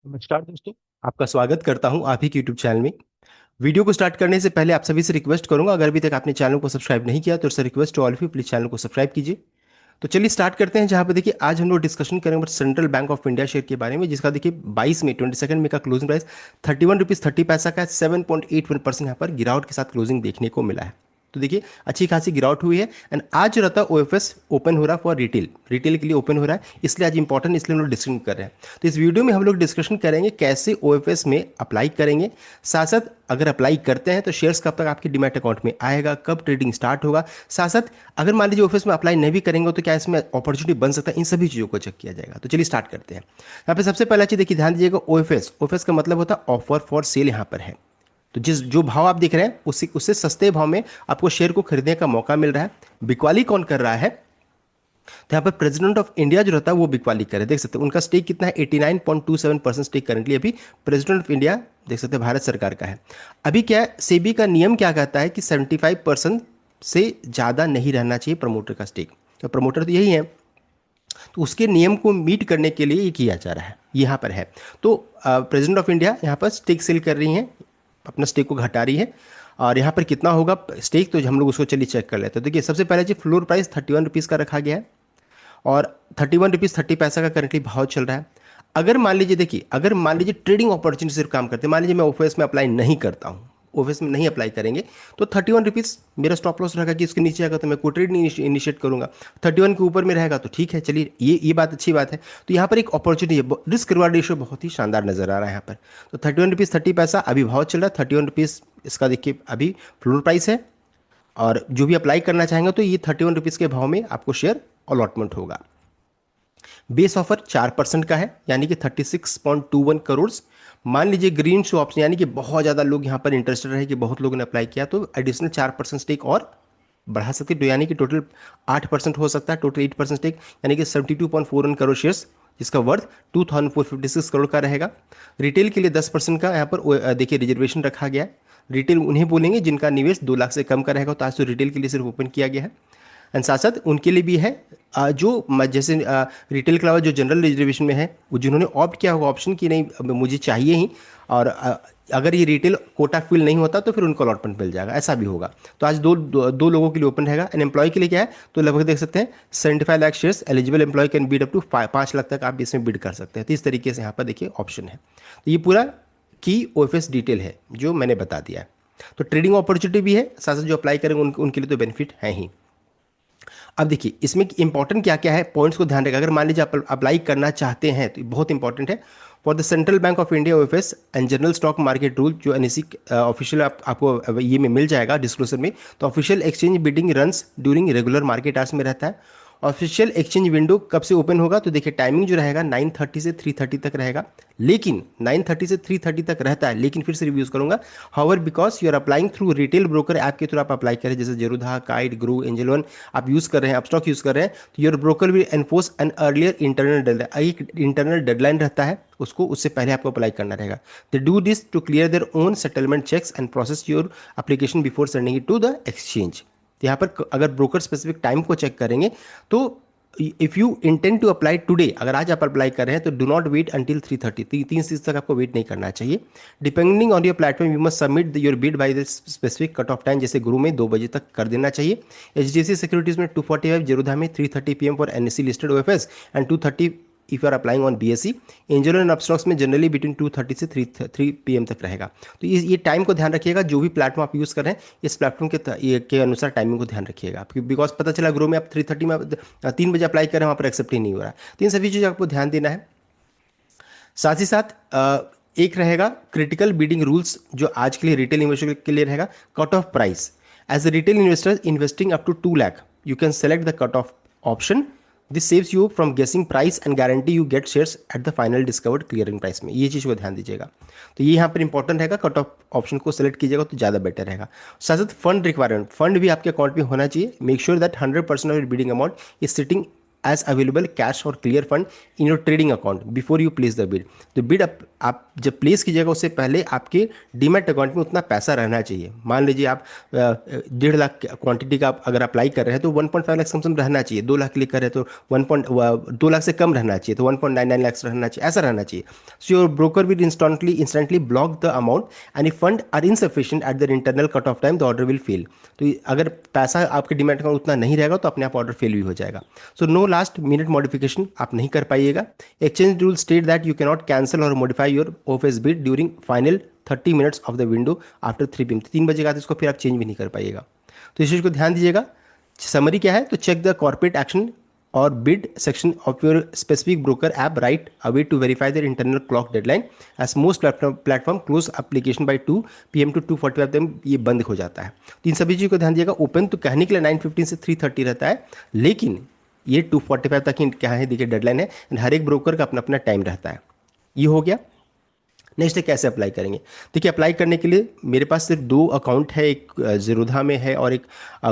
नमस्कार दोस्तों। आपका स्वागत करता हूं आप ही के यूट्यूब चैनल में। वीडियो को स्टार्ट करने से पहले आप सभी से रिक्वेस्ट करूंगा, अगर अभी तक आपने चैनल को सब्सक्राइब नहीं किया तो इससे request to all of you, please channel को सब्सक्राइब कीजिए। तो चलिए स्टार्ट करते हैं। जहां पे देखिए आज हम लोग डिस्कशन करेंगे central bank of India share के बारे में, जिसका देखिए 22 में का क्लोजिंग प्राइस 31 रुपीज़ 30 पैसा का 7.81% यहाँ पर गिरावट के साथ क्लोजिंग देखने को मिला है। तो देखिए अच्छी खासी गिरावट हुई है। एंड आज जो रहता है ओएफएस ओपन हो रहा है फॉर रिटेल, रिटेल के लिए ओपन हो रहा है, इसलिए आज इंपॉर्टेंट, इसलिए हम लोग डिस्कशन कर रहे हैं। तो इस वीडियो में हम लोग डिस्कशन करेंगे कैसे ओएफएस में अप्लाई करेंगे, साथ साथ अगर अप्लाई करते हैं तो शेयर्स कब तक आपके डीमैट अकाउंट में आएगा, कब ट्रेडिंग स्टार्ट होगा, साथ साथ अगर मान लीजिए ऑफिस में अप्लाई नहीं भी करेंगे तो क्या इसमें अपॉर्चुनिटी बन सकता है, इन सभी चीज़ों को चेक किया जाएगा। तो चलिए स्टार्ट करते हैं। यहाँ पे सबसे पहला चीज़ देखिए, ध्यान दीजिएगा, ओएफएस, ओएफएस का मतलब होता है ऑफर फॉर सेल यहाँ पर है। तो जिस जो भाव आप देख रहे हैं उसी उससे सस्ते भाव में आपको शेयर को खरीदने का मौका मिल रहा है। बिकवाली कौन कर रहा है? तो यहाँ पर प्रेसिडेंट ऑफ इंडिया जो रहता है वो बिकवाली करे, देख सकते हैं उनका स्टेक कितना है, 89.27% स्टेक करंटली अभी प्रेसिडेंट ऑफ इंडिया, देख सकते हैं भारत सरकार का है। अभी क्या है, सेबी का नियम क्या कहता है कि 75% से ज़्यादा नहीं रहना चाहिए प्रमोटर का स्टेक। तो प्रमोटर तो यही है, तो उसके नियम को मीट करने के लिए ये किया जा रहा है, यहाँ पर है। तो प्रेसिडेंट ऑफ इंडिया यहाँ पर स्टेक सेल कर रही हैं, अपना स्टेक को घटा रही है। और यहाँ पर कितना होगा स्टेक, तो हम लोग उसको चलिए चेक कर लेते हैं। देखिए सबसे पहले जी फ्लोर प्राइस 31 रुपीज़ का रखा गया है और 31 रुपीज़ 30 पैसा का करंटली भाव चल रहा है। अगर मान लीजिए, देखिए अगर मान लीजिए ट्रेडिंग अपॉर्चुनिटी सिर्फ काम करते हैं, मान लीजिए मैं ऑफिस में अप्लाई नहीं करता हूँ, ऑफिस में नहीं अप्लाई करेंगे, तो 31 रुपीज़ मेरा स्टॉप लॉस रहेगा कि इसके नीचे आएगा तो मैं कोई ट्रेड नहीं इनिशिएट करूंगा। 31 के ऊपर में रहेगा तो ठीक है, चलिए ये बात अच्छी बात है। तो यहाँ पर एक अपॉर्चुनिटी है, रिस्क रिवार्ड रेशियो बहुत ही शानदार नजर आ रहा है यहाँ पर। तो 31 रुपीज़ 30 पैसा अभी भाव चल रहा है, 31 रुपीज़ इसका देखिए अभी फ्लोर प्राइस है। और जो भी अप्लाई करना चाहेंगे तो ये 31 रुपीज़ के भाव में आपको शेयर अलॉटमेंट होगा। बेस ऑफर 4% का है, यानी कि 36.21 करोड़। मान लीजिए ग्रीन शो ऑप्शन, यानी कि बहुत ज़्यादा लोग यहाँ पर इंटरेस्टेड रहे कि बहुत लोगों ने अप्लाई किया, तो एडिशनल 4% स्टेक और बढ़ा सकते, तो यानी कि टोटल 8% हो सकता है, टोटल 8% स्टेक, यानी कि 72.41 करोड़ शेयर्स, जिसका वर्थ 2456 करोड़ का रहेगा। रिटेल के लिए 10% का यहाँ पर देखिए रिजर्वेशन रखा गया है। रिटेल उन्हें बोलेंगे जिनका निवेश 2 लाख से कम का रहेगा, तो आज तो रिटेल के लिए सिर्फ ओपन किया गया है। एंड साथ साथ उनके लिए भी है जो जैसे रिटेल के अलावा जो जनरल रिजर्वेशन में है, वो जिन्होंने ऑप्ट किया होगा ऑप्शन की नहीं अब मुझे चाहिए ही, और अगर ये रिटेल कोटा फिल नहीं होता तो फिर उनको अलॉटमेंट मिल जाएगा, ऐसा भी होगा। तो आज दो लोगों के लिए ओपन रहेगा। एंड एम्प्लॉय के लिए क्या है, तो लगभग देख सकते हैं 75 lakh shares, eligible employ can bid up to 5 lakh तक आप इसमें बिड कर सकते हैं। तो इस तरीके से यहाँ पर देखिए ऑप्शन है। तो ये पूरा की ओएफएस डिटेल है जो मैंने बता दिया है। तो ट्रेडिंग अपॉर्चुनिटी भी है, साथ साथ जो अप्लाई करेंगे उनके लिए तो बेनिफिट है ही। अब देखिए इसमें इंपॉर्टेंट क्या क्या है, पॉइंट्स को ध्यान रखिए। अगर मान लीजिए आप अप्लाई करना चाहते हैं तो ये बहुत इंपॉर्टेंट है। For the central bank of India OFS and general stock market rule, जो एनएससी ऑफिशियल आपको ये में मिल जाएगा डिस्क्लोजर में। तो official exchange bidding runs during regular market hours में रहता है। ऑफिशियल एक्सचेंज विंडो कब से ओपन होगा, तो देखिए टाइमिंग जो रहेगा 9:30 से 3:30 तक रहेगा, लेकिन 9:30 से 3:30 तक रहता है, लेकिन फिर से रिव्यूज करूंगा। However because you are applying through retail broker app के थ्रू आप अप्लाई करें, जैसे Zerodha, kite, Groww, Angel One आप यूज कर रहे हैं, आप स्टॉक यूज कर रहे हैं, तो your broker will enforce an earlier internal deadline, एक इंटरनल डेडलाइन रहता है, उसको उससे पहले आपको अप्लाई करना रहेगा। They do this to clear their own settlement checks and process your application before sending it to the exchange. तो यहाँ पर अगर ब्रोकर स्पेसिफिक टाइम को चेक करेंगे तो if you intend to apply today, अगर आज आप अप्लाई कर रहे हैं तो डू नॉट वेट अंटिल 3:30, 3 तक आपको वेट नहीं करना चाहिए। Depending on your platform you must submit your bid by the specific cut off time, जैसे गुरु में 2 बजे तक कर देना चाहिए। एचडीएफसी सिक्योरिटीज में 2:45, जेरोधा में 3:30 PM for NSC listed OFS and 2:30 if you are applying on BSC. Angel and Upstox में जनरली बिटवीन 2:30 से 3 PM तक रहेगा। तो ये टाइम को ध्यान रखिएगा, जो भी प्लेटफॉर्म आप यूज़ कर रहे हैं इस प्लेटफॉर्म के अनुसार टाइमिंग को ध्यान रखिएगा। बिकॉज पता चला ग्रो में आप 3:30 में 3 बजे अप्लाई करें, वहाँ पर एक्सेप्ट ही नहीं हो रहा है। तो इन सभी चीज़ों आपको ध्यान देना है। साथ ही साथ एक रहेगा क्रिटिकल बिडिंग रूल्स, जो आज के लिए रिटेल इन्वेस्टर के लिए रहेगा। Cut off price, as a retail investor investing up to 2 lakh you can select the cut off option. This saves you from guessing price and guarantee you get shares at the final discovered clearing price में। ये चीज़ को ध्यान दीजिएगा। तो ये यहाँ पर important रहेगा, कट ऑफ ऑप्शन को सेलेक्ट कीजिएगा तो ज़्यादा बेटर रहेगा। साथ साथ फंड रिक्वायरमेंट, फंड भी आपके अकाउंट में होना चाहिए। Make sure that 100% of bidding amount is sitting as available cash or clear fund in your trading account before you place the bid। तो बिड आप जब प्लेस कीजिएगा उससे पहले आपके डीमैट अकाउंट में उतना पैसा रहना चाहिए। मान लीजिए आप 1.5 लाख क्वांटिटी का अगर अप्लाई कर रहे हैं तो 1.5 लाख कम से कम रहना चाहिए। 2 लाख के लिए कर रहे हैं तो 2 लाख से कम रहना चाहिए, तो 1.99 लाख रहना चाहिए, ऐसा रहना चाहिए। So your broker will instantly block the amount and if fund are insufficient at the internal cut off time the order will fail. तो अगर पैसा आपके डीमैट अकाउंट उतना नहीं रहेगा तो अपने आप ऑर्डर फेल भी हो जाएगा। So no last minute modification आप नहीं कर पाइएगा। Exchange rule state that you cannot cancel or modify your offers bid during final 30 minutes of the window after 3 PM। 3 बजे के बाद इसको फिर आप चेंज भी नहीं कर पाइएगा। तो इस चीज़ को ध्यान दीजिएगा। समरी क्या है, तो चेक द कॉर्पोरेट एक्शन और bid section of your specific broker app right away to verify their internal clock deadline as most platform close application by 2 PM to 2:45 PM ये बंद हो जाता है। तो इन सभी चीज़ को ध्यान दीजिएगा। ओपन तो कहने के लिए 9:15 से 3:30 रहता है, लेकिन ये 2:45 तक ही क्या है देखिए डेडलाइन है। हर एक ब्रोकर का अपना अपना टाइम रहता है। ये हो गया। नेक्स्ट है कैसे अप्लाई करेंगे। देखिए अप्लाई करने के लिए मेरे पास सिर्फ 2 अकाउंट है, एक ज़ीरोधा में है और एक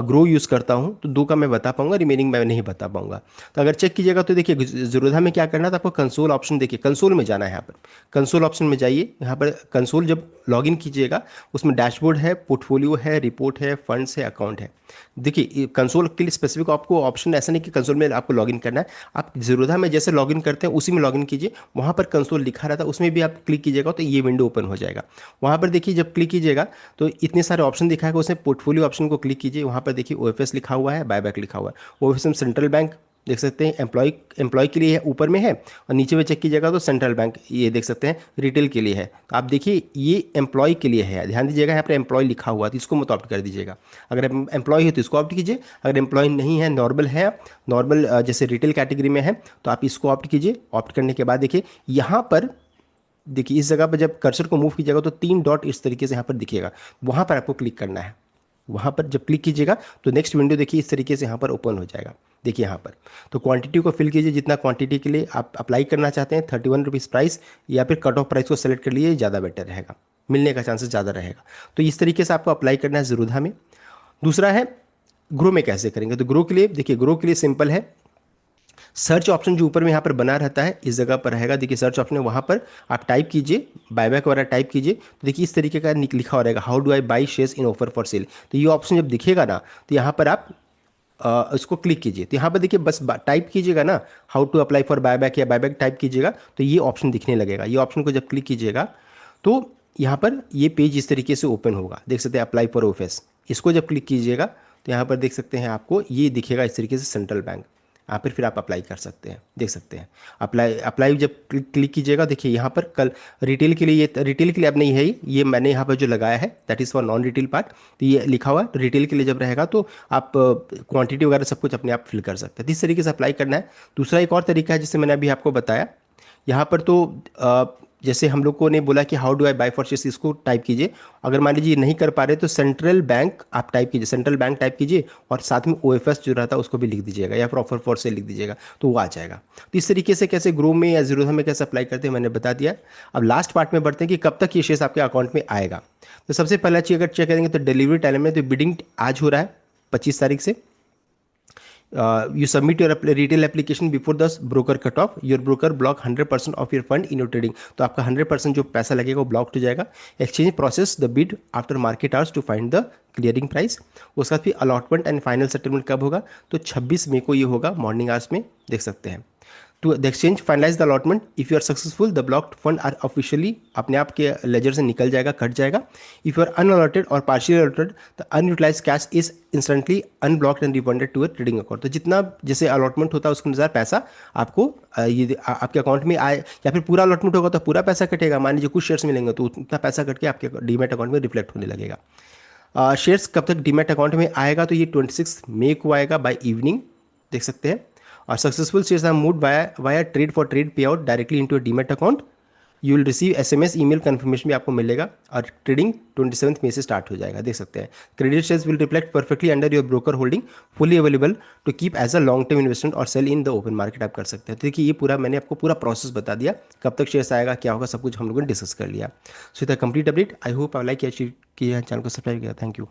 ग्रो यूज़ करता हूँ, तो 2 का मैं बता पाऊंगा, रिमेनिंग मैं नहीं बता पाऊंगा। तो अगर चेक कीजिएगा तो देखिए ज़ीरोधा में क्या करना था, आपको कंसोल ऑप्शन, देखिए कंसोल में जाना है। यहाँ पर कंसोल ऑप्शन में जाइए। यहाँ पर कंसोल जब लॉगिन कीजिएगा उसमें डैशबोर्ड है, पोर्टफोलियो है, रिपोर्ट है, फंड्स है, अकाउंट है। देखिए कंसोल के लिए स्पेसिफिक आपको ऑप्शन ऐसा नहीं कि कंसोल में आपको लॉगिन करना है। आप ज़ीरोधा में जैसे लॉगिन करते हैं उसी में लॉगिन कीजिए। वहाँ पर कंसोल लिखा रहता है, उसमें भी आप क्लिक कीजिएगा तो ये विंडो ओपन हो जाएगा। वहाँ पर देखिए जब क्लिक कीजिएगा तो इतने सारे ऑप्शन दिखाएगा, उसमें पोर्टफोलियो ऑप्शन को क्लिक कीजिए। वहाँ पर देखिए ओएफएस लिखा हुआ है, बायबैक लिखा हुआ है। ओएफएस में सेंट्रल बैंक देख सकते हैं, एम्प्लॉय के लिए है, ऊपर में है, और नीचे में चेक कीजिएगा तो सेंट्रल बैंक ये देख सकते हैं रिटेल के लिए है। तो आप देखिए ये एम्प्लॉय के लिए है, ध्यान दीजिएगा यहाँ पर एम्प्लॉय लिखा हुआ है तो इसको मत ऑप्ट कर दीजिएगा। अगर एम्प्लॉय है तो इसको ऑप्ट कीजिए, अगर एम्प्लॉय नहीं है, नॉर्मल है, नॉर्मल जैसे रिटेल कैटेगरी में है तो आप इसको ऑप्ट कीजिए। ऑप्ट करने के बाद देखिए यहाँ पर देखिए इस जगह पर जब कर्सर को मूव कीजिएगा तो 3 डॉट इस तरीके से यहाँ पर दिखेगा, वहाँ पर आपको क्लिक करना है। वहाँ पर जब क्लिक कीजिएगा तो नेक्स्ट विंडो देखिए इस तरीके से यहाँ पर ओपन हो जाएगा। देखिए यहाँ पर तो क्वांटिटी को फिल कीजिए, जितना क्वांटिटी के लिए आप अप्लाई करना चाहते हैं, 31 रुपीज़ प्राइस, या फिर कट ऑफ प्राइस को सेलेक्ट कर लिए, ज़्यादा बेटर रहेगा, मिलने का चांसेस ज़्यादा रहेगा। तो इस तरीके से आपको अप्लाई करना है ज़ीरोधा में। दूसरा है ग्रो में कैसे करेंगे। तो ग्रो के लिए देखिए, ग्रो के लिए सिंपल है, सर्च ऑप्शन जो ऊपर में यहाँ पर बना रहता है इस जगह पर रहेगा। देखिए सर्च ऑप्शन है, वहाँ पर आप टाइप कीजिए, बायबैक वगैरह टाइप कीजिए, तो देखिए इस तरीके का लिखा हो रहेगा, how do I by shares in offer for sale. तो ये ऑप्शन जब दिखेगा ना तो यहाँ पर आप इसको क्लिक कीजिए। तो यहाँ पर देखिए बस टाइप कीजिएगा ना, how to apply for buyback या बायबैक टाइप कीजिएगा तो ये ऑप्शन दिखने लगेगा। ये ऑप्शन को जब क्लिक कीजिएगा तो यहाँ पर ये पेज इस तरीके से ओपन होगा, देख सकते हैं अप्लाई फॉर ओफेस। इसको जब क्लिक कीजिएगा तो यहाँ पर देख सकते हैं आपको ये दिखेगा इस तरीके से सेंट्रल बैंक। यहाँ पर फिर आप अप्लाई कर सकते हैं, देख सकते हैं अप्लाई जब क्लिक कीजिएगा देखिए यहाँ पर कल रिटेल के लिए, ये रिटेल के लिए अब नहीं है, ये मैंने यहाँ पर जो लगाया है that is for non retail part. तो ये लिखा हुआ है, तो रिटेल के लिए जब रहेगा तो आप क्वांटिटी वगैरह सब कुछ अपने आप फिल कर सकते हैं। तो इस तरीके से अप्लाई करना है। दूसरा एक और तरीका है जिससे मैंने अभी आपको बताया, यहाँ पर तो जैसे हम लोग को ने बोला कि how do I buy for shares, इसको टाइप कीजिए। अगर मान लीजिए नहीं कर पा रहे तो सेंट्रल बैंक आप टाइप कीजिए, सेंट्रल बैंक टाइप कीजिए और साथ में ओएफएस जो रहता है उसको भी लिख दीजिएगा, या फिर ऑफर फॉर सेल लिख दीजिएगा तो वो आ जाएगा। तो इस तरीके से कैसे ग्रो में या ज़ीरोधा में कैसे अप्लाई करते हैं मैंने बता दिया। अब लास्ट पार्ट में बढ़ते हैं कि कब तक ये शेयर्स आपके अकाउंट में आएगा। तो सबसे पहला चीज़ अगर चेक करेंगे तो डिलीवरी टाइम में, तो बिडिंग आज हो रहा है 25 तारीख से। You submit your retail application before the broker cut off. Your broker block 100% of your fund in your trading. तो आपका 100% जो पैसा लगेगा वो ब्लॉक हो जाएगा। Exchange process the bid after market hours to find the clearing price. उसके बाद फिर अलॉटमेंट एंड फाइनल सेटलमेंट कब होगा, तो 26 मई को ये होगा, मॉर्निंग आवर्स में देख सकते हैं। To the exchange finalise the allotment, if you are successful the blocked fund are officially अपने आप के लेजर से निकल जाएगा, कट जाएगा। इफ़ यू आर अनअलॉटेड और partially allotted the unutilise cash is instantly unblocked and refunded to a trading account. तो जितना जैसे अलॉटमेंट होता है उसके अनुसार पैसा आपको ये आपके अकाउंट में आए, या फिर पूरा अलॉटमेंट होगा तो पूरा पैसा कटेगा। मान लीजिए कुछ शेयर्स मिलेंगे तो उतना पैसा कट के आपके डीमैट अकाउंट में रिफ्लेक्ट होने लगेगा। शेयर्स कब तक डीमैट अकाउंट में आएगा, तो ये 26 मई को आएगा बाय इवनिंग, देख सकते हैं। और successful shares are moved via trade for trade pay out directly into demat account. You will receive SMS email confirmation भी आपको मिलेगा, और ट्रेडिंग 27 मई से स्टार्ट हो जाएगा, देख सकते हैं। Credit shares will reflect perfectly under your broker holding, fully available to keep as a long term investment or sell in the open market आप कर सकते हैं। तो देखिए ये पूरा मैंने आपको पूरा प्रोसेस बता दिया, कब तक शेयर्स आएगा, क्या होगा, सब कुछ हम लोगों ने डिस्कस कर लिया। So the complete update, I hope I like कि चैनल को सब्सक्राइब किया। Thank you.